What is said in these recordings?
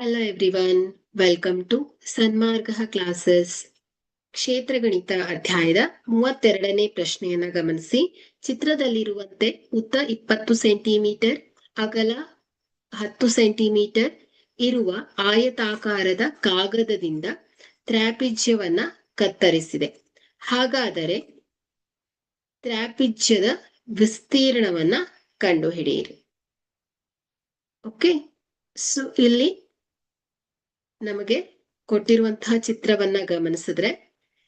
Hello everyone, welcome to Sanmarga classes. ಕ್ಷೇತ್ರಗಣಿತ ಅಧ್ಯಾಯದ 32ನೇ ಪ್ರಶ್ನೆಯನ್ನ ಗಮನಿಸಿ. ಚಿತ್ರದಲ್ಲಿರುವಂತೆ ಉದ್ದ 20 ಸೆಂಟಿಮೀಟರ್, ಅಗಲ 10 ಸೆಂಟಿಮೀಟರ್ ಇರುವ ಆಯತಾಕಾರದ ಕಾಗದದಿಂದ ತ್ರಾಪಿಜ್ಯವನ್ನ ಕತ್ತರಿಸಿದೆ. ಹಾಗಾದರೆ ತ್ರಾಪಿಜ್ಯದ ವಿಸ್ತೀರ್ಣವನ್ನ ಕಂಡುಹಿಡಿಯಿರಿ. ಓಕೆ, ಸೊ ಇಲ್ಲಿ ನಮಗೆ ಕೊಟ್ಟಿರುವಂತಹ ಚಿತ್ರವನ್ನ ಗಮನಿಸಿದ್ರೆ,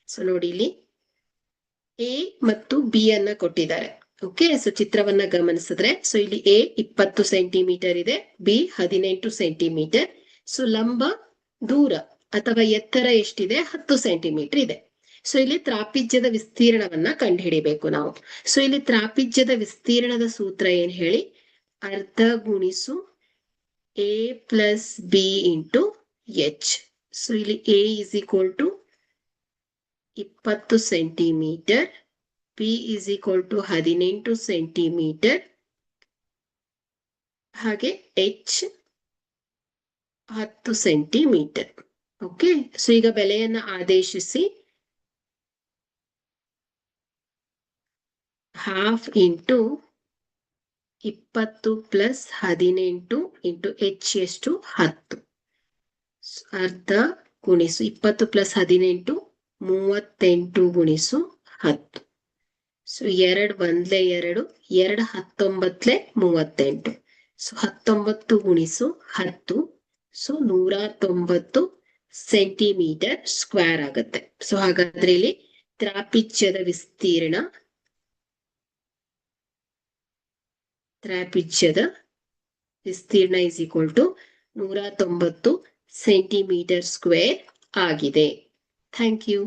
ಸೊ ನೋಡಿ ಇಲ್ಲಿ ಎ ಮತ್ತು ಬಿ ಅನ್ನ ಕೊಟ್ಟಿದ್ದಾರೆ. ಓಕೆ, ಸೊ ಚಿತ್ರವನ್ನ ಗಮನಿಸಿದ್ರೆ, ಸೊ ಇಲ್ಲಿ ಎ 20 ಸೆಂಟಿಮೀಟರ್ ಇದೆ, ಬಿ 18 ಸೆಂಟಿಮೀಟರ್. ಸೊ ಲಂಬ ದೂರ ಅಥವಾ ಎತ್ತರ ಎಷ್ಟಿದೆ? 10 ಸೆಂಟಿಮೀಟರ್ ಇದೆ. ಸೊ ಇಲ್ಲಿ ತ್ರಾಪಿಜ್ಯದ ವಿಸ್ತೀರ್ಣವನ್ನ ಕಂಡುಹಿಡಿಬೇಕು ನಾವು. ಸೊ ಇಲ್ಲಿ ತ್ರಾಪಿಜ್ಯದ ವಿಸ್ತೀರ್ಣದ ಸೂತ್ರ ಏನ್ ಹೇಳಿ? ಅರ್ಧ ಗುಣಿಸು A plus B into H. So ಇಲ್ಲಿ A is equal to 20 centimetre, B is equal to 18 centimetre, ಹಾಗೆ ಎಚ್ 10 ಸೆಂಟಿಮೀಟರ್. ಓಕೆ, ಸೊ ಈಗ ಬೆಲೆಯನ್ನ ಆದೇಶಿಸಿ. Half into 20 plus 18 into H ಎಷ್ಟು? 10. ಅರ್ಧ ಗುಣಿಸು 20 ಪ್ಲಸ್ 18 38 ಗುಣಿಸು 10. ಸೊ 2 1 2 2 19 38. ಸೊ 19 ಗುಣಿಸು 10. ಸೊ 190 ಸೆಂಟಿಮೀಟರ್ ಸ್ಕ್ವೇರ್ ಆಗುತ್ತೆ. ಸೊ ಹಾಗಾದ್ರೆ ಇಲ್ಲಿ ತ್ರಾಪಿಜ್ಯದ ವಿಸ್ತೀರ್ಣ is equal to 190 centimetre square ಆಗಿದೆ. Thank you.